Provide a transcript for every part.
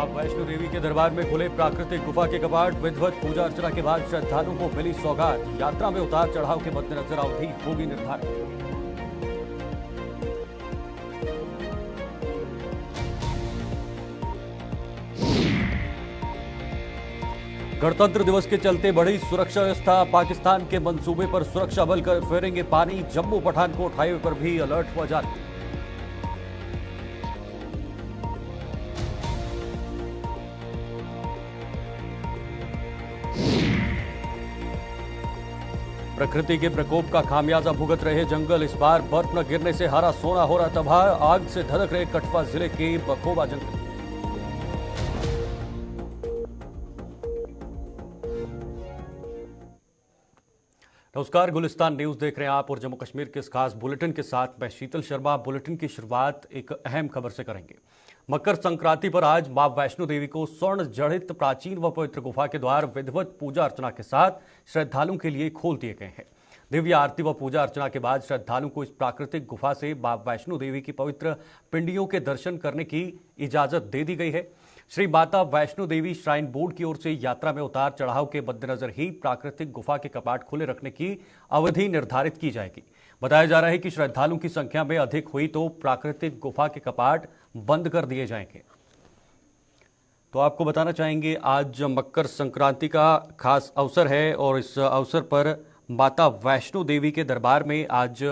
मां वैष्णो देवी के दरबार में खुले प्राकृतिक गुफा के कपाट। विधिवत पूजा अर्चना के बाद श्रद्धालुओं को मिली सौगात। यात्रा में उतार चढ़ाव के मद्देनजर अवधि होगी निर्धारित। गणतंत्र दिवस के चलते बढ़ी सुरक्षा व्यवस्था। पाकिस्तान के मंसूबे पर सुरक्षा बल कर फेरेंगे पानी। जम्मू पठानकोट हाईवे पर भी अलर्ट हुआ जारी। प्रकृति के प्रकोप का खामियाजा भुगत रहे जंगल। इस बार बर्फ न गिरने से हरा सोना हो रहा तबाह। आग से धधक रहे कठुआ जिले के बखोबा जंगल। नमस्कार, गुलिस्तान न्यूज देख रहे हैं आप और जम्मू कश्मीर के इस खास बुलेटिन के साथ मैं शीतल शर्मा। बुलेटिन की शुरुआत एक अहम खबर से करेंगे। मकर संक्रांति पर आज मां वैष्णो देवी को स्वर्ण जड़ित प्राचीन व पवित्र गुफा के द्वार विधिवत पूजा अर्चना के साथ श्रद्धालुओं के लिए खोल दिए गए हैं। दिव्य आरती व पूजा अर्चना के बाद श्रद्धालुओं को इस प्राकृतिक गुफा से मां वैष्णो देवी की पवित्र पिंडियों के दर्शन करने की इजाजत दे दी गई है। श्री माता वैष्णो देवी श्राइन बोर्ड की ओर से यात्रा में उतार चढ़ाव के मद्देनजर ही प्राकृतिक गुफा के कपाट खुले रखने की अवधि निर्धारित की जाएगी। बताया जा रहा है कि श्रद्धालुओं की संख्या में अधिक हुई तो प्राकृतिक गुफा के कपाट बंद कर दिए जाएंगे। तो आपको बताना चाहेंगे, आज मकर संक्रांति का खास अवसर है और इस अवसर पर माता वैष्णो देवी के दरबार में आज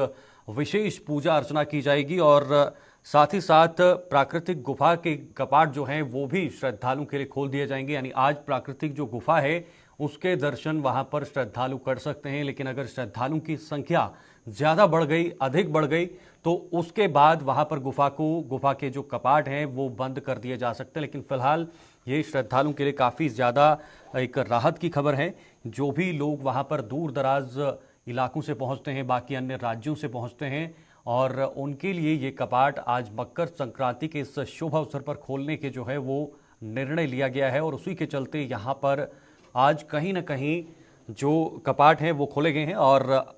विशेष पूजा अर्चना की जाएगी और साथ ही साथ प्राकृतिक गुफा के कपाट जो हैं वो भी श्रद्धालुओं के लिए खोल दिए जाएंगे। यानी आज प्राकृतिक जो गुफा है उसके दर्शन वहां पर श्रद्धालु कर सकते हैं, लेकिन अगर श्रद्धालुओं की संख्या ज्यादा बढ़ गई, अधिक बढ़ गई, तो उसके बाद वहां पर गुफा के जो कपाट हैं वो बंद कर दिए जा सकते हैं। लेकिन फिलहाल ये श्रद्धालुओं के लिए काफी ज्यादा एक राहत की खबर है। जो भी लोग वहां पर दूर दराज इलाकों से पहुंचते हैं, बाकी अन्य राज्यों से पहुंचते हैं, और उनके लिए ये कपाट आज मकर संक्रांति के इस शुभ अवसर पर खोलने के जो है वो निर्णय लिया गया है। और उसी के चलते यहाँ पर आज कहीं ना कहीं जो कपाट हैं वो खोले गए हैं और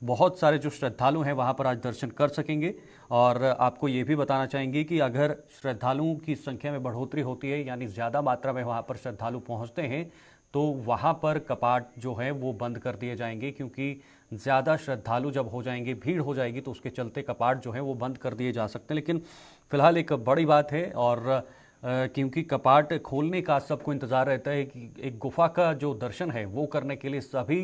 बहुत सारे जो श्रद्धालु हैं वहाँ पर आज दर्शन कर सकेंगे। और आपको ये भी बताना चाहेंगे कि अगर श्रद्धालुओं की संख्या में बढ़ोतरी होती है, यानी ज़्यादा मात्रा में वहाँ पर श्रद्धालु पहुँचते हैं, तो वहाँ पर कपाट जो है वो बंद कर दिए जाएंगे। क्योंकि ज़्यादा श्रद्धालु जब हो जाएंगे, भीड़ हो जाएगी, तो उसके चलते कपाट जो है वो बंद कर दिए जा सकते हैं। लेकिन फिलहाल एक बड़ी बात है और क्योंकि कपाट खोलने का सबको इंतज़ार रहता है कि एक गुफा का जो दर्शन है वो करने के लिए सभी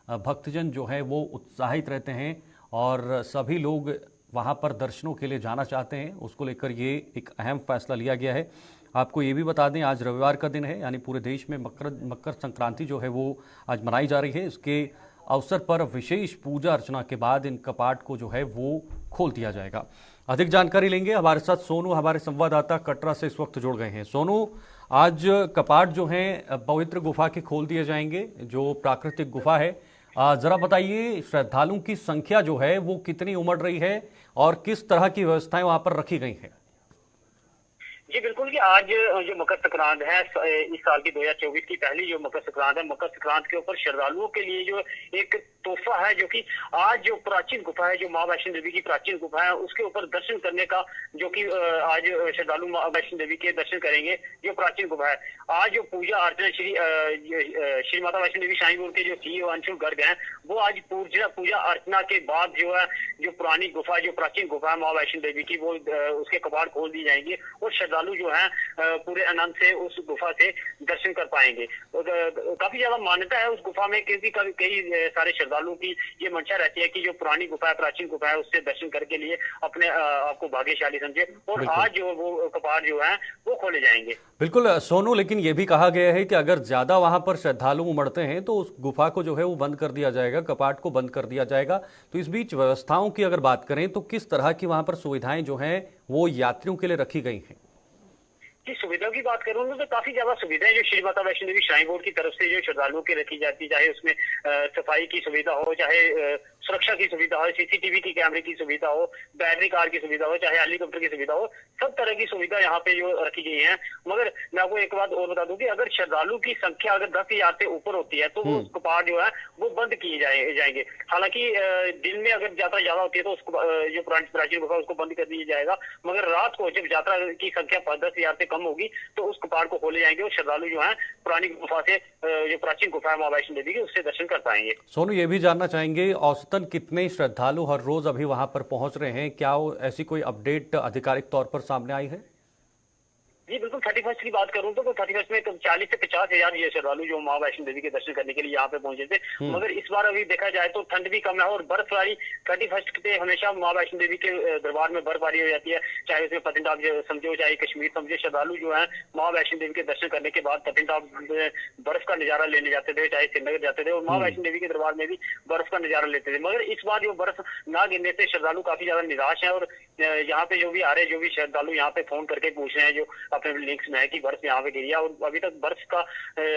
भक्तजन जो है वो उत्साहित रहते हैं और सभी लोग वहाँ पर दर्शनों के लिए जाना चाहते हैं। उसको लेकर ये एक अहम फैसला लिया गया है। आपको ये भी बता दें, आज रविवार का दिन है, यानी पूरे देश में मकर संक्रांति जो है वो आज मनाई जा रही है। इसके अवसर पर विशेष पूजा अर्चना के बाद इन कपाट को जो है वो खोल दिया जाएगा। अधिक जानकारी लेंगे, हमारे साथ सोनू, हमारे संवाददाता कटरा से इस वक्त जुड़ गए हैं। सोनू, आज कपाट जो हैं पवित्र गुफा के खोल दिए जाएंगे, जो प्राकृतिक गुफा है। जरा बताइए, श्रद्धालुओं की संख्या जो है वो कितनी उमड़ रही है और किस तरह की व्यवस्थाएं वहां पर रखी गई हैं? जी बिल्कुल कि आज जो मकर संक्रांत है, इस साल की 2024 की पहली जो मकर संक्रांत है, मकर संक्रांत के ऊपर श्रद्धालुओं के लिए जो एक तोहफा है, जो कि आज जो प्राचीन गुफा है, जो मां वैष्णो देवी की प्राचीन गुफा है, उसके ऊपर दर्शन करने का, जो कि आज श्रद्धालु मां वैष्णो देवी के दर्शन करेंगे। जो प्राचीन गुफा है, आज जो पूजा अर्चना श्री माता वैष्णो देवी श्राइन बोर्ड के जो CEO अंशुल गर्ग हैं, वो आज पूजा अर्चना के बाद जो है, जो पुरानी गुफा, जो प्राचीन गुफा है मां वैष्णो देवी की, वो उसके कपाट खोल दी जाएंगे और श्रद्धालु जो है पूरे आनंद से उस गुफा से दर्शन कर पाएंगे। काफी ज्यादा मान्यता है उस गुफा में, क्योंकि कई सारे श्रद्धालुओं की ये मंशा रहती है कि जो पुरानी गुफा है, प्राचीन गुफा है, उससे दर्शन करके लिए अपने आपको भाग्यशाली समझे। और आज जो वो कपाट जो है वो खोले जाएंगे। बिल्कुल सोनू, लेकिन ये भी कहा गया है कि अगर ज्यादा वहां पर श्रद्धालु उमड़ते हैं तो उस गुफा को जो है वो बंद कर दिया जाएगा, कपाट को बंद कर दिया जाएगा। तो इस बीच व्यवस्थाओं की अगर बात करें तो किस तरह की वहां पर सुविधाएं जो हैं वो यात्रियों के लिए रखी गई हैं? की सुविधाओं की बात करूँ तो काफी ज्यादा सुविधाएं जो श्री माता वैष्णो देवी श्राइन बोर्ड की तरफ से जो श्रद्धालुओं की रखी जाती, चाहे उसमें सफाई की सुविधा हो, चाहे सुरक्षा की सुविधा हो, सीसीटीवी की कैमरे की सुविधा हो, बैटरी कार की सुविधा हो, चाहे हेलीकॉप्टर की सुविधा हो, सब तरह की सुविधा यहाँ पे जो रखी गई है। मगर मैं आपको एक बात और बता दूं कि अगर श्रद्धालु की संख्या अगर 10,000 से ऊपर होती है तो वो उस कपाट जो है वो बंद किए जाएंगे। हालांकि दिन में अगर यात्रा ज्यादा होती है तो उसको जो प्राचीन गुफा उसको बंद कर दिया जाएगा, मगर रात को जब यात्रा की संख्या 10,000 से कम होगी तो उस कपाट को खोले जाएंगे और श्रद्धालु जो है पुरानी गुफा से जो प्राचीन गुफा है मां वैष्णो देवी की उससे दर्शन कर पाएंगे। सोनू, ये भी जानना चाहेंगे औसतन कितने श्रद्धालु हर रोज अभी वहां पर पहुंच रहे हैं? क्या ऐसी कोई अपडेट आधिकारिक तौर पर सामने आई है? जी बिल्कुल, 31 की बात करूं तो 31 में 40 से 50,000 ये श्रद्धालु जो मां वैष्णो देवी के दर्शन करने के लिए यहाँ पे पहुंचे थे। मगर इस बार अभी देखा जाए तो ठंड भी कम है और बर्फबारी 31 पे हमेशा मां वैष्णो देवी के दरबार में बर्फबारी हो जाती है, चाहे उसमें पतंगबाग समझो चाहे कश्मीर समझो। श्रद्धालु जो है मां वैष्णो देवी के दर्शन करने के बाद पतंगबाग बर्फ का नजारा लेने जाते थे, चाहे श्रीनगर जाते थे और मां वैष्णो देवी के दरबार में भी बर्फ का नजारा लेते थे। मगर इस बार जो बर्फ ना गिरने से श्रद्धालु काफी ज्यादा निराश है और यहाँ पे जो भी आ रहे जो भी श्रद्धालु यहाँ पे फोन करके पूछ रहे हैं जो अपने लिंक्स में है कि बर्फ यहाँ पे गिरी है और अभी तक बर्फ का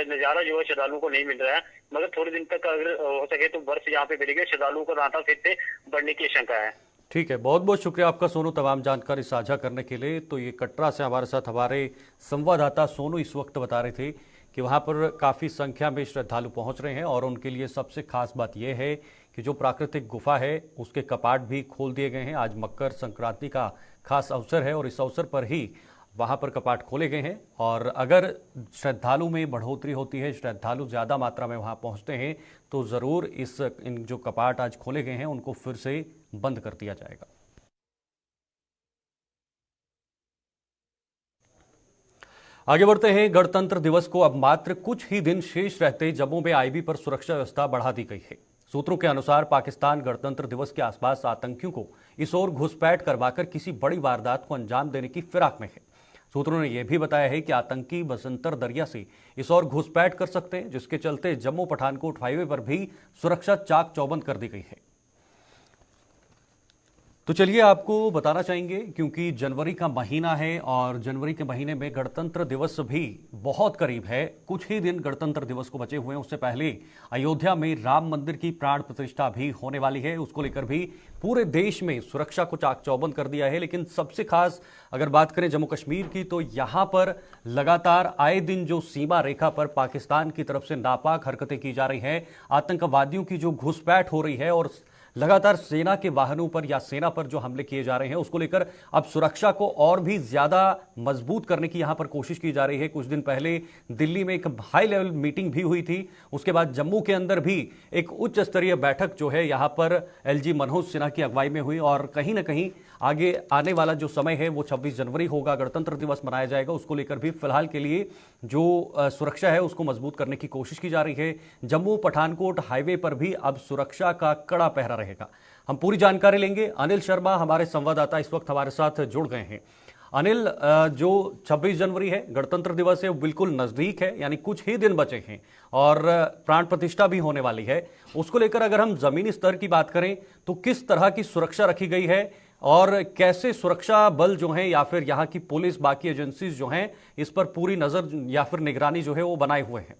नजारा जो है श्रद्धालुओं को नहीं मिल रहा है। मगर थोड़े दिन तक अगर हो सके तो बर्फ यहाँ पे गिरेगी, श्रद्धालुओं को राता फिर से बढ़ने की आशंका है। ठीक है, बहुत बहुत शुक्रिया आपका सोनू तमाम जानकारी साझा करने के लिए। तो ये कटरा से हमारे साथ हमारे संवाददाता सोनू इस वक्त बता रहे थे कि वहाँ पर काफ़ी संख्या में श्रद्धालु पहुँच रहे हैं और उनके लिए सबसे खास बात यह है कि जो प्राकृतिक गुफा है उसके कपाट भी खोल दिए गए हैं। आज मकर संक्रांति का खास अवसर है और इस अवसर पर ही वहाँ पर कपाट खोले गए हैं और अगर श्रद्धालु में बढ़ोतरी होती है, श्रद्धालु ज़्यादा मात्रा में वहाँ पहुँचते हैं तो ज़रूर इन जो कपाट आज खोले गए हैं उनको फिर से बंद कर दिया जाएगा। आगे बढ़ते हैं। गणतंत्र दिवस को अब मात्र कुछ ही दिन शेष रहते जम्मू में आईबी पर सुरक्षा व्यवस्था बढ़ा दी गई है। सूत्रों के अनुसार पाकिस्तान गणतंत्र दिवस के आसपास आतंकियों को इस ओर घुसपैठ करवाकर किसी बड़ी वारदात को अंजाम देने की फिराक में है। सूत्रों ने यह भी बताया है कि आतंकी बसंतर दरिया से इस ओर घुसपैठ कर सकते हैं, जिसके चलते जम्मू पठानकोट हाईवे पर भी सुरक्षा चाक चौबंद कर दी गई है। तो चलिए आपको बताना चाहेंगे, क्योंकि जनवरी का महीना है और जनवरी के महीने में गणतंत्र दिवस भी बहुत करीब है। कुछ ही दिन गणतंत्र दिवस को बचे हुए हैं। उससे पहले अयोध्या में राम मंदिर की प्राण प्रतिष्ठा भी होने वाली है। उसको लेकर भी पूरे देश में सुरक्षा को चाक चौबंद कर दिया है। लेकिन सबसे खास अगर बात करें जम्मू कश्मीर की, तो यहां पर लगातार आए दिन जो सीमा रेखा पर पाकिस्तान की तरफ से नापाक हरकतें की जा रही हैं, आतंकवादियों की जो घुसपैठ हो रही है और लगातार सेना के वाहनों पर या सेना पर जो हमले किए जा रहे हैं, उसको लेकर अब सुरक्षा को और भी ज्यादा मजबूत करने की यहां पर कोशिश की जा रही है। कुछ दिन पहले दिल्ली में एक हाई लेवल मीटिंग भी हुई थी। उसके बाद जम्मू के अंदर भी एक उच्च स्तरीय बैठक जो है यहां पर एलजी मनोज सिन्हा की अगुवाई में हुई और कहीं ना कहीं आगे आने वाला जो समय है वो 26 जनवरी होगा, गणतंत्र दिवस मनाया जाएगा। उसको लेकर भी फिलहाल के लिए जो सुरक्षा है उसको मजबूत करने की कोशिश की जा रही है। जम्मू पठानकोट हाईवे पर भी अब सुरक्षा का कड़ा पहरा रहेगा। हम पूरी जानकारी लेंगे। अनिल शर्मा हमारे संवाददाता इस वक्त हमारे साथ जुड़ गए हैं। अनिल, जो 26 जनवरी है गणतंत्र दिवस है वो बिल्कुल नजदीक है, यानी कुछ ही दिन बचे हैं और प्राण प्रतिष्ठा भी होने वाली है। उसको लेकर अगर हम जमीनी स्तर की बात करें तो किस तरह की सुरक्षा रखी गई है और कैसे सुरक्षा बल जो हैं या फिर यहाँ की पुलिस बाकी एजेंसीज जो हैं इस पर पूरी नजर या फिर निगरानी जो है वो बनाए हुए हैं?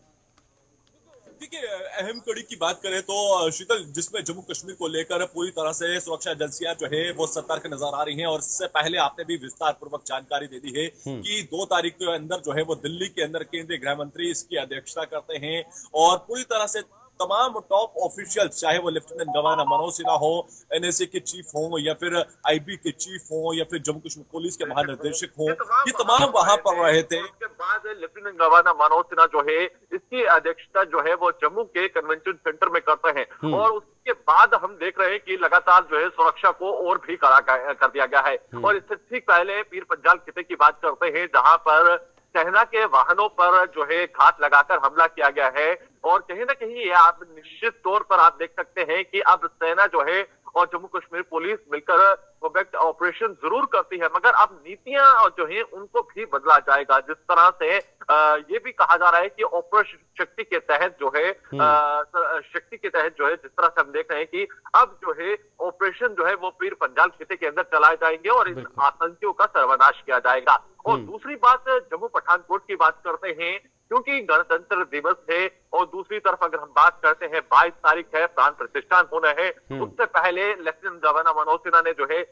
देखिए, अहम कड़ी की बात करें तो शीतल, जिसमें जम्मू कश्मीर को लेकर पूरी तरह से सुरक्षा एजेंसियां जो है वो सतर्क नजर आ रही हैं और इससे पहले आपने भी विस्तार पूर्वक जानकारी दे दी है कि 2 तारीख के अंदर जो है वो दिल्ली के अंदर केंद्रीय गृह मंत्री इसकी अध्यक्षता करते हैं और पूरी तरह से तमाम टॉप ऑफिशियल्स, चाहे वो लेफ्टिनेंट गवर्नर मनोज सिन्हा हो, एनएसए के चीफ हो या फिर आईबी के चीफ हो या फिर जम्मू कश्मीर पुलिस के महानिदेशक हो, ये तमाम वहां पर रहे थे। उसके बाद लेफ्टिनेंट गवर्नर मनोज सिन्हा जो है इसकी अध्यक्षता जो है वो जम्मू के कन्वेंशन सेंटर में करते हैं और उसके बाद हम देख रहे हैं कि लगातार जो है सुरक्षा को और भी कड़ा कर दिया गया है। और इससे ठीक पहले पीर पंजाल खिते की बात करते हैं जहां पर सेना के वाहनों पर जो है घात लगाकर हमला किया गया है और कहीं ना कहीं ये आप निश्चित तौर पर आप देख सकते हैं कि अब सेना जो है और जम्मू कश्मीर पुलिस मिलकर कॉम्बैक्ट ऑपरेशन जरूर करती है, मगर अब नीतियां जो है उनको भी बदला जाएगा। जिस तरह से ये भी कहा जा रहा है कि ऑपरेशन शक्ति के तहत जो है जिस तरह से हम देख रहे हैं कि अब जो है ऑपरेशन जो है वो पीर पंजाल खिते के अंदर चलाए जाएंगे और इन आतंकियों का सर्वनाश किया जाएगा। और दूसरी बात, जम्मू पठानकोट की बात करते हैं क्योंकि गणतंत्र दिवस है और दूसरी तरफ अगर हम बात करते हैं 22 तारीख है, प्राण प्रतिष्ठान होना है। उससे पहले लेफ्टिनेंट गवर्नर मनोज सिन्हा ने जो है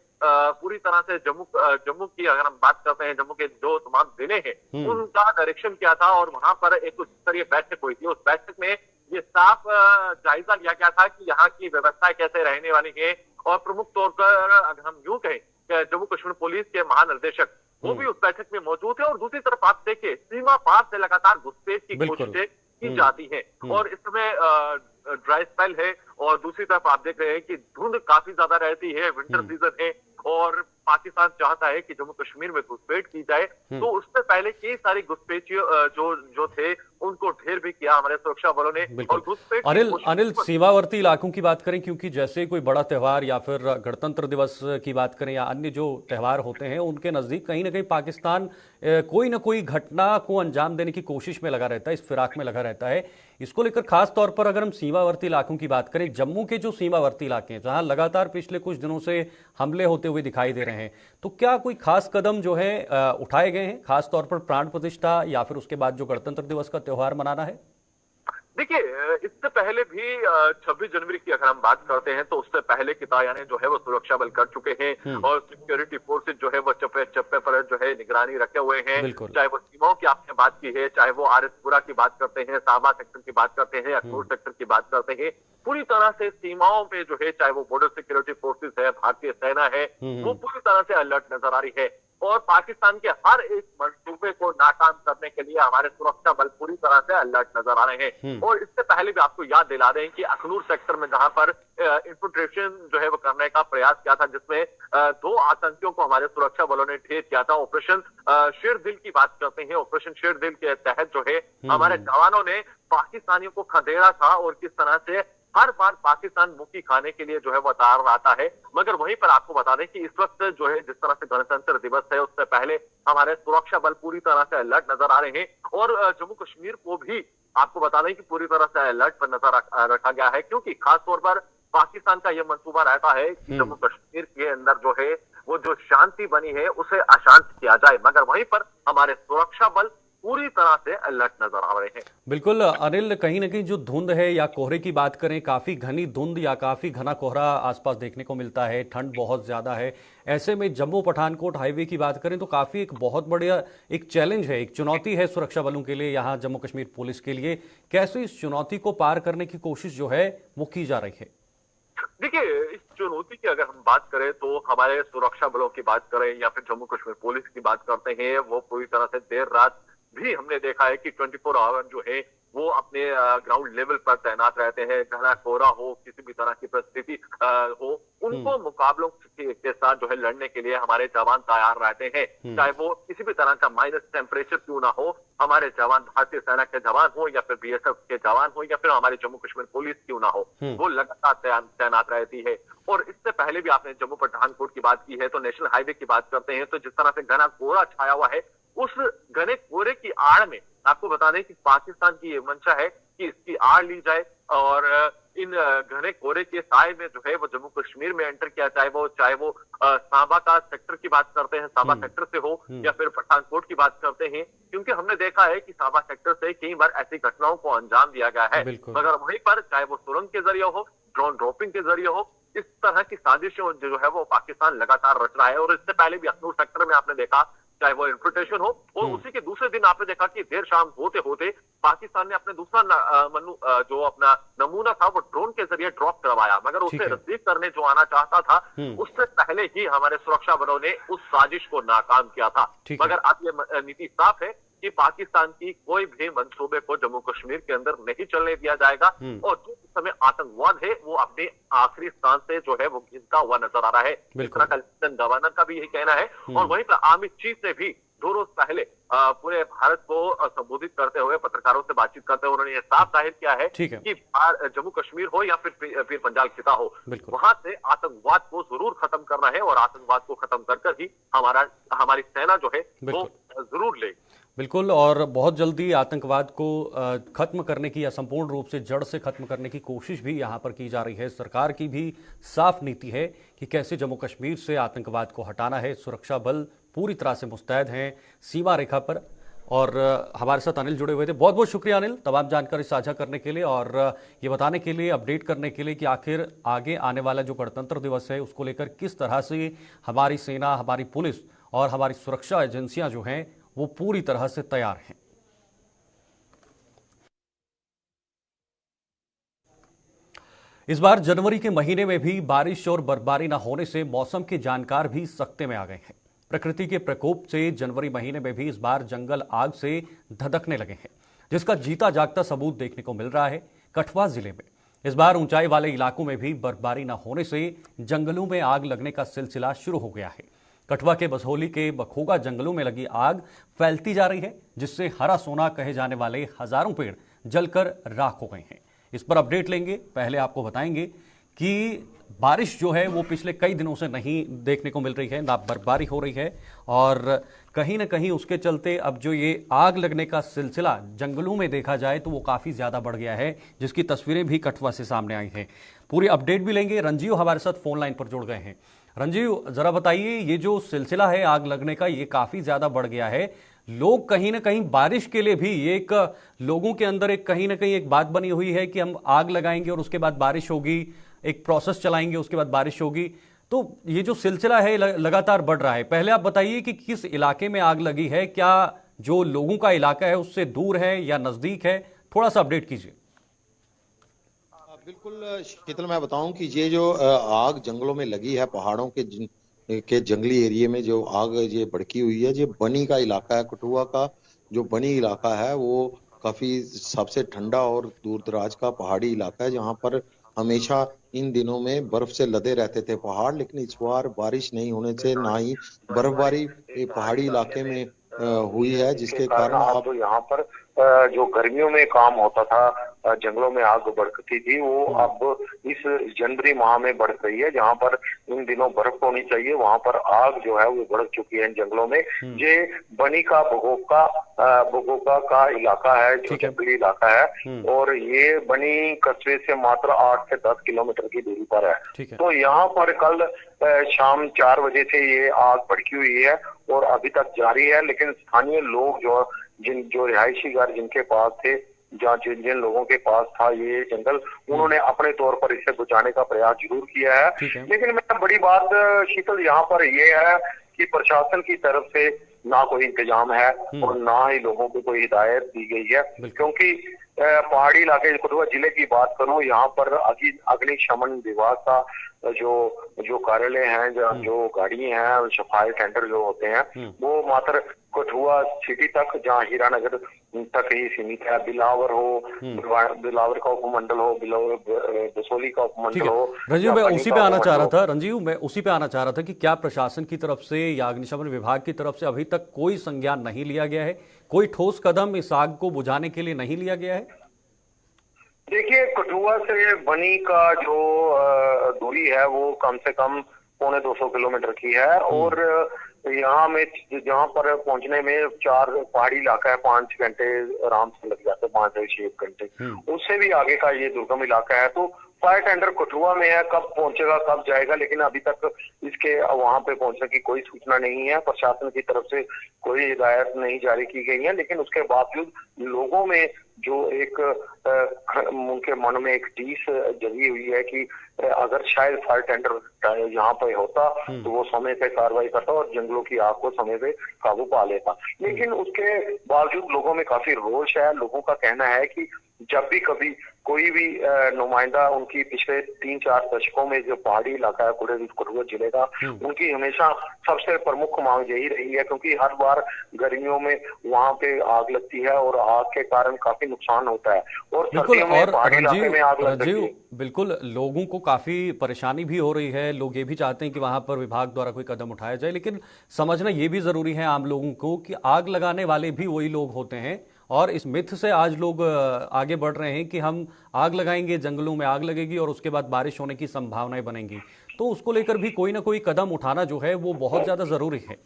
पूरी तरह से जम्मू की अगर हम बात करते हैं, जम्मू के जो तमाम जिले हैं उनका निरीक्षण किया था और वहां पर एक उच्च स्तरीय बैठक हुई थी। उस बैठक में ये साफ जायजा लिया गया था कि यहाँ की व्यवस्था कैसे रहने वाली है और प्रमुख तौर पर अगर हम यूं कहें जम्मू कश्मीर पुलिस के महानिर्देशक वो भी उस बैठक में मौजूद है। और दूसरी तरफ आप देखिए सीमा पार से लगातार घुसपैठ की कोशिशें की जाती है और इस समय ड्राई स्पेल है और दूसरी तरफ आप देख रहे हैं कि धुंध काफी ज्यादा रहती है, विंटर सीजन है और पाकिस्तान चाहता है कि जम्मू कश्मीर में घुसपैठ की जाए। तो उससे पहले कई सारी घुसपैठी जो थे उनको ढेर भी किया हमारे सुरक्षा बलों ने। और घुसपैठ अनिल सीमावर्ती इलाकों की बात करें, क्योंकि जैसे कोई बड़ा त्योहार या फिर गणतंत्र दिवस की बात करें या अन्य जो त्योहार होते हैं उनके नजदीक कहीं ना कहीं पाकिस्तान कोई ना कोई घटना को अंजाम देने की कोशिश में लगा रहता है, इस फिराक में लगा रहता है। इसको लेकर खास तौर पर अगर हम सीमावर्ती इलाकों की बात करें, जम्मू के जो सीमावर्ती इलाके हैं जहां लगातार पिछले कुछ दिनों से हमले होते हुए दिखाई दे रहे हैं, तो क्या कोई खास कदम जो है उठाए गए हैं, खास तौर पर प्राण प्रतिष्ठा या फिर उसके बाद जो गणतंत्र दिवस का त्योहार मनाना है? देखिए, इससे पहले भी 26 जनवरी की अगर हम बात करते हैं तो उससे पहले की तैयारियां जो है वो सुरक्षा बल कर चुके हैं और सिक्योरिटी फोर्सेज जो है वो चप्पे चप्पे पर जो है निगरानी रखे हुए हैं। चाहे वो सीमाओं की आपने बात की है, चाहे वो आरएसपुरा की बात करते हैं, साबा सेक्टर की बात करते हैं, अखनूर सेक्टर की बात करते हैं, पूरी तरह से सीमाओं पे जो है चाहे वो बॉर्डर सिक्योरिटी फोर्सेज है, भारतीय सेना है, वो पूरी तरह से अलर्ट नजर आ रही है। और पाकिस्तान के हर एक मंसूबे को नाकाम करने के लिए हमारे सुरक्षा बल पूरी तरह से अलर्ट नजर आ रहे हैं। और इससे पहले भी आपको याद दिला दें कि अखनूर सेक्टर में जहां पर इन्फिल्ट्रेशन जो है वो करने का प्रयास किया था, जिसमें 2 आतंकियों को हमारे सुरक्षा बलों ने ढेर किया था। ऑपरेशन शेर दिल की बात करते हैं, ऑपरेशन शेर दिल के तहत जो है हमारे जवानों ने पाकिस्तानियों को खदेड़ा था और किस तरह से हर बार पाकिस्तान मुक्की खाने के लिए जो है वो तैयार रहता है। मगर वहीं पर आपको बता दें कि इस वक्त जो है जिस तरह से गणतंत्र दिवस है उससे पहले हमारे सुरक्षा बल पूरी तरह से अलर्ट नजर आ रहे हैं और जम्मू कश्मीर को भी आपको बता दें कि पूरी तरह से अलर्ट पर नजर रखा गया है, क्योंकि खास तौर पर पाकिस्तान का यह मंसूबा रहता है कि जम्मू कश्मीर के अंदर जो है वो जो शांति बनी है उसे अशांत किया जाए। मगर वहीं पर हमारे सुरक्षा बल पूरी तरह से अलर्ट नजर आ रहे हैं। बिल्कुल अनिल, कहीं ना कहीं जो धुंध है या कोहरे की बात करें, काफी घनी धुंध या काफी घना कोहरा आसपास देखने को मिलता है, ठंड बहुत ज्यादा है। ऐसे में जम्मू पठानकोट हाईवे की बात करें तो काफी एक बहुत बढ़िया एक चैलेंज है, एक चुनौती है सुरक्षा बलों के लिए, यहाँ जम्मू कश्मीर पुलिस के लिए। कैसे इस चुनौती को पार करने की कोशिश जो है वो की जा रही है? देखिए, इस चुनौती की अगर हम बात करें तो हमारे सुरक्षा बलों की बात करें या फिर जम्मू कश्मीर पुलिस की बात करते हैं, वो पूरी तरह से देर रात भी हमने देखा है कि 24 आवर जो है वो अपने ग्राउंड लेवल पर तैनात रहते हैं। घना कोहरा हो, किसी भी तरह की परिस्थिति हो, उनको मुकाबलों के साथ जो है लड़ने के लिए हमारे जवान तैयार रहते हैं। चाहे वो किसी भी तरह का माइनस टेम्परेचर क्यों ना हो, हमारे जवान भारतीय सेना के जवान हो या फिर बीएसएफ के जवान हो या फिर हमारी जम्मू कश्मीर पुलिस क्यों ना हो, वो लगातार तैनात रहती है। और इससे पहले भी आपने जम्मू पठानकोट की बात की है तो नेशनल हाईवे की बात करते हैं तो जिस तरह से घना कोहरा छाया हुआ है, उस घने कोहरे की आड़ में आपको बता दें कि पाकिस्तान की ये मंशा है कि इसकी आड़ ली जाए और इन घने कोहरे के साए में जो है वो जम्मू कश्मीर में एंटर किया, चाहे वो सांबा का सेक्टर की बात करते हैं, सांबा सेक्टर से हो या फिर पठानकोट की बात करते हैं, क्योंकि हमने देखा है कि सांबा सेक्टर से कई बार ऐसी घटनाओं को अंजाम दिया गया है। मगर वहीं पर चाहे वो सुरंग के जरिए हो, ड्रोन ड्रॉपिंग के जरिए हो, इस तरह की साजिशें जो है वो पाकिस्तान लगातार रच रहा है। और इससे पहले भी अखनूर सेक्टर में आपने देखा, चाहे वो इन्फिल्ट्रेशन हो और उसी के दूसरे दिन आपने देखा कि देर शाम होते होते पाकिस्तान ने अपने दूसरा जो अपना नमूना था वो ड्रोन के जरिए ड्रॉप करवाया। मगर उसे रिसीव करने जो आना चाहता था उससे पहले ही हमारे सुरक्षा बलों ने उस साजिश को नाकाम किया था। मगर अब ये नीति साफ है कि पाकिस्तान की कोई भी मंसूबे को जम्मू कश्मीर के अंदर नहीं चलने दिया जाएगा और जिस समय आतंकवाद है वो अपने आखिरी स्थान से जो है वो घिसता हुआ नजर आ रहा है। इस तरह का लेफ्टिनेंट गवर्नर का भी यही कहना है। और वहीं पर अमित चीफ ने भी 2 रोज पहले पूरे भारत को संबोधित करते हुए, पत्रकारों से बातचीत करते हुए उन्होंने ये साफ जाहिर किया है कि जम्मू कश्मीर हो या फिर पंजाब खिता हो, वहां से आतंकवाद को जरूर खत्म करना है और आतंकवाद को खत्म कर ही हमारी सेना जो है वो जरूर लेगी। बिल्कुल, और बहुत जल्दी आतंकवाद को खत्म करने की या संपूर्ण रूप से जड़ से खत्म करने की कोशिश भी यहाँ पर की जा रही है। सरकार की भी साफ नीति है कि कैसे जम्मू कश्मीर से आतंकवाद को हटाना है। सुरक्षा बल पूरी तरह से मुस्तैद हैं, सीमा रेखा पर और हमारे साथ अनिल जुड़े हुए थे। बहुत बहुत शुक्रिया अनिल, तमाम जानकारी साझा करने के लिए और ये बताने के लिए, अपडेट करने के लिए कि आखिर आगे आने वाला जो गणतंत्र दिवस है उसको लेकर किस तरह से हमारी सेना, हमारी पुलिस और हमारी सुरक्षा एजेंसियां जो हैं वो पूरी तरह से तैयार हैं। इस बार जनवरी के महीने में भी बारिश और बर्फबारी न होने से मौसम के जानकार भी सकते में आ गए हैं। प्रकृति के प्रकोप से जनवरी महीने में भी इस बार जंगल आग से धधकने लगे हैं, जिसका जीता जागता सबूत देखने को मिल रहा है कठुआ जिले में। इस बार ऊंचाई वाले इलाकों में भी बर्फबारी न होने से जंगलों में आग लगने का सिलसिला शुरू हो गया है। कठुआ के बसोली के बखोगा जंगलों में लगी आग फैलती जा रही है, जिससे हरा सोना कहे जाने वाले हजारों पेड़ जलकर राख हो गए हैं। इस पर अपडेट लेंगे। पहले आपको बताएंगे कि बारिश जो है वो पिछले कई दिनों से नहीं देखने को मिल रही है, ना बर्फबारी हो रही है और कहीं ना कहीं उसके चलते अब जो ये आग लगने का सिलसिला जंगलों में देखा जाए तो वो काफ़ी ज़्यादा बढ़ गया है, जिसकी तस्वीरें भी कठुआ से सामने आई हैं। पूरी अपडेट भी लेंगे। रंजीव हमारे साथ फोन लाइन पर जुड़ गए हैं। रंजीव, ज़रा बताइए, ये जो सिलसिला है आग लगने का ये काफ़ी ज़्यादा बढ़ गया है। लोग कहीं ना कहीं बारिश के लिए भी एक लोगों के अंदर एक कहीं ना कहीं एक बात बनी हुई है कि हम आग लगाएंगे और उसके बाद बारिश होगी, एक प्रोसेस चलाएंगे, उसके बाद बारिश होगी। तो ये जो सिलसिला है लगातार बढ़ रहा है। पहले आप बताइए कि किस इलाके में आग लगी है, क्या जो लोगों का इलाका है उससे दूर है या नजदीक है? थोड़ा सा अपडेट कीजिए। बिल्कुल शीतल, मैं बताऊं कि ये जो आग जंगलों में लगी है, पहाड़ों के जंगली एरिया में जो आग ये भड़की हुई है, ये बनी का इलाका है। कठुआ का जो बनी इलाका है वो काफी सबसे ठंडा और दूर दराज का पहाड़ी इलाका है, जहाँ पर हमेशा इन दिनों में बर्फ से लदे रहते थे पहाड़। लेकिन इस बार बारिश नहीं होने से ना ही बर्फबारी पहाड़ी इलाके में हुई है, जिसके कारण अब यहाँ पर जो गर्मियों में काम होता था, जंगलों में आग भड़कती थी, वो अब इस जनवरी माह में बढ़ रही है। जहाँ पर इन दिनों बर्फ होनी चाहिए वहां पर आग जो है वो भड़क चुकी है इन जंगलों में। ये बनी का बगोगा का इलाका है, जो जंगली इलाका है, और ये बनी कस्बे से मात्र 8 से 10 किलोमीटर की दूरी पर है। तो यहाँ पर कल शाम 4 बजे से ये आग भड़की हुई है और अभी तक जारी है। लेकिन स्थानीय लोग जो रिहायशी घर जिनके पास थे, जिन लोगों के पास था ये जंगल, उन्होंने अपने तौर पर इसे बुझाने का प्रयास जरूर किया है। लेकिन मैं बड़ी बात शीतल यहाँ पर ये है कि प्रशासन की तरफ से ना कोई इंतजाम है और ना ही लोगों को कोई हिदायत दी गई है। क्योंकि पहाड़ी इलाके कठुआ जिले की बात करूं, यहाँ पर अग्निशमन विभाग का जो कार्यालय है, जो गाड़ी है, फायर टेंडर जो होते हैं, वो मात्र कठुआ सिटी तक, जहाँ हीरानगर तक ही सीमित है। बिलावर का उपमंडल हो, बसोली का उपमंडल हो। रंजीव, मैं उसी पे आना चाह रहा था कि क्या प्रशासन की तरफ से या अग्निशमन विभाग की तरफ से अभी तक कोई संज्ञान नहीं लिया गया है, कोई ठोस कदम इस आग को बुझाने के लिए नहीं लिया गया है? देखिए, कठुआ से बनी का जो दूरी है वो कम से कम 250 किलोमीटर की है, और यहाँ में जहाँ पर पहुंचने में 4 पहाड़ी इलाका है, 5 घंटे आराम से लग जाते हैं, 5 से 6 घंटे। उससे भी आगे का ये दुर्गम इलाका है। तो फायर टेंडर कठुआ में है, कब पहुंचेगा, कब जाएगा, लेकिन अभी तक इसके वहां पे पहुंचने की कोई सूचना नहीं है। प्रशासन की तरफ से कोई हिदायत नहीं जारी की गई है। लेकिन उसके बावजूद लोगों में जो एक उनके मन में एक टीस जगी हुई है कि अगर शायद फायर टेंडर यहाँ पे होता तो वो समय पे कार्रवाई करता और जंगलों की आग को समय पे काबू पा लेता। लेकिन उसके बावजूद लोगों में काफी रोष है। लोगों का कहना है कि जब भी कभी कोई भी नुमाइंदा उनकी पिछले 3-4 दशकों में जो पहाड़ी इलाका है कठुआ जिले का, उनकी हमेशा सबसे प्रमुख मांग यही रही है, क्योंकि हर बार गर्मियों में वहां पे आग लगती है और आग के कारण काफी नुकसान होता है, और सर्दियों में पहाड़ी इलाके में आग लगती है। बिल्कुल, लोगों को काफी परेशानी भी हो रही है। लोग ये भी चाहते हैं कि वहां पर विभाग द्वारा कोई कदम उठाया जाए, लेकिन समझना ये भी जरूरी है आम लोगों को कि आग लगाने वाले भी वही लोग होते हैं, और इस मिथ से आज लोग आगे बढ़ रहे हैं कि हम आग लगाएंगे, जंगलों में आग लगेगी और उसके बाद बारिश होने की संभावनाएं बनेंगी। तो उसको लेकर भी कोई ना कोई कदम उठाना जो है वो बहुत ज्यादा जरूरी है।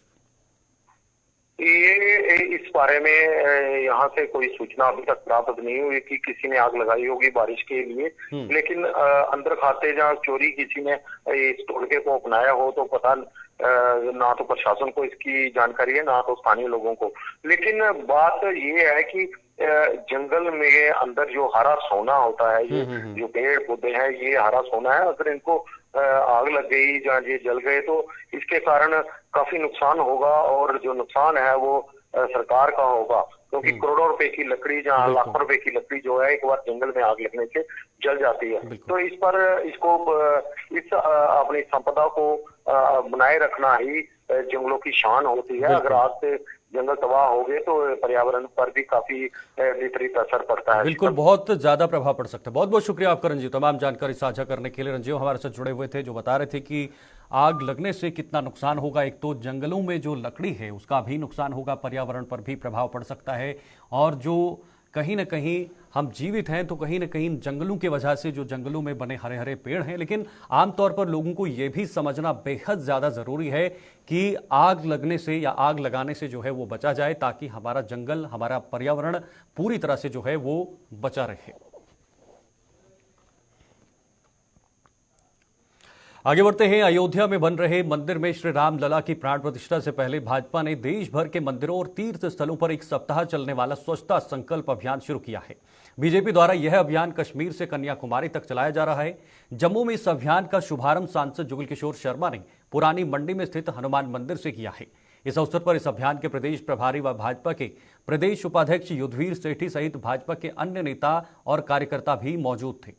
ये इस बारे में यहाँ से कोई सूचना अभी तक प्राप्त नहीं हुई कि किसी ने आग लगाई होगी बारिश के लिए। लेकिन अंदर खाते जहाँ चोरी किसी ने इस टोटके को अपनाया हो तो पता ना तो प्रशासन को इसकी जानकारी है, ना तो स्थानीय लोगों को। लेकिन बात ये है कि जंगल में अंदर जो हरा सोना होता है, ये जो पेड़ पौधे हैं, ये हरा सोना है। अगर इनको आग लग गई या ये जल गए तो इसके कारण काफी नुकसान होगा, और जो नुकसान है वो सरकार का होगा, क्योंकि करोड़ों रुपए की लकड़ी, जहाँ लाखों रुपए की लकड़ी जो है एक बार जंगल में आग लगने से जल जाती है। तो इस पर इस अपनी संपदा को बनाए रखना ही जंगलों की शान होती है। अगर आग से जंगल तबाह हो गए तो पर्यावरण पर भी काफी विपरीत असर पड़ता है। बिल्कुल, बहुत ज्यादा प्रभाव पड़ सकता है। बहुत बहुत शुक्रिया आपका रंजीव, तमाम जानकारी साझा करने के लिए। रंजीव हमारे साथ जुड़े हुए थे, जो बता रहे थे कि आग लगने से कितना नुकसान होगा। एक तो जंगलों में जो लकड़ी है उसका भी नुकसान होगा, पर्यावरण पर भी प्रभाव पड़ सकता है, और जो कहीं ना कहीं हम जीवित हैं तो कहीं ना कहीं जंगलों की वजह से, जो जंगलों में बने हरे हरे पेड़ हैं। लेकिन आमतौर पर लोगों को यह भी समझना बेहद ज़्यादा ज़रूरी है कि आग लगने से या आग लगाने से जो है वो बचा जाए, ताकि हमारा जंगल, हमारा पर्यावरण पूरी तरह से जो है वो बचा रहे। आगे बढ़ते हैं। अयोध्या में बन रहे मंदिर में श्री राम लला की प्राण प्रतिष्ठा से पहले भाजपा ने देश भर के मंदिरों और तीर्थ स्थलों पर एक सप्ताह चलने वाला स्वच्छता संकल्प अभियान शुरू किया है। बीजेपी द्वारा यह अभियान कश्मीर से कन्याकुमारी तक चलाया जा रहा है। जम्मू में इस अभियान का शुभारंभ सांसद जुगल किशोर शर्मा ने पुरानी मंडी में स्थित हनुमान मंदिर से किया है। इस अवसर पर इस अभियान के प्रदेश प्रभारी व भाजपा के प्रदेश उपाध्यक्ष युद्धवीर सेठी सहित भाजपा के अन्य नेता और कार्यकर्ता भी मौजूद थे।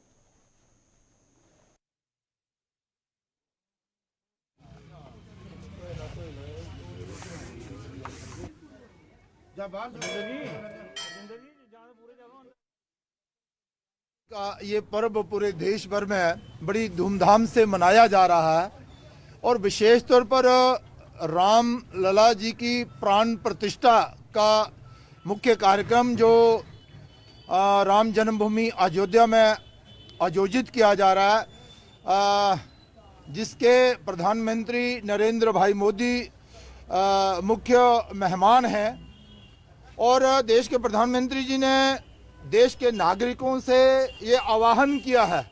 का ये पर्व पूरे देश भर में बड़ी धूमधाम से मनाया जा रहा है, और विशेष तौर पर राम लला जी की प्राण प्रतिष्ठा का मुख्य कार्यक्रम जो राम जन्मभूमि अयोध्या में आयोजित किया जा रहा है, जिसके प्रधानमंत्री नरेंद्र भाई मोदी मुख्य मेहमान हैं। और देश के प्रधानमंत्री जी ने देश के नागरिकों से ये आह्वान किया है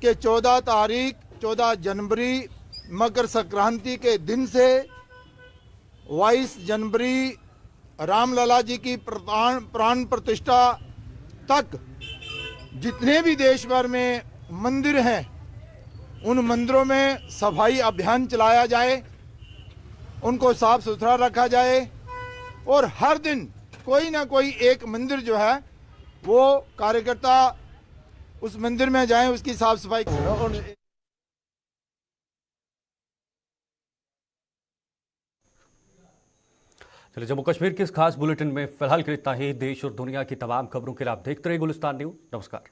कि 14 जनवरी मकर संक्रांति के दिन से 22 जनवरी रामलला जी की प्राण प्रतिष्ठा तक जितने भी देश भर में मंदिर हैं, उन मंदिरों में सफाई अभियान चलाया जाए, उनको साफ सुथरा रखा जाए, और हर दिन कोई ना कोई एक मंदिर जो है वो कार्यकर्ता उस मंदिर में जाएं, उसकी साफ सफाई करें। चलिए, जम्मू कश्मीर के इस खास बुलेटिन में फिलहाल के इतना ही। देश और दुनिया की तमाम खबरों के लिए आप देखते रहिए गुलिस्तान न्यूज। नमस्कार।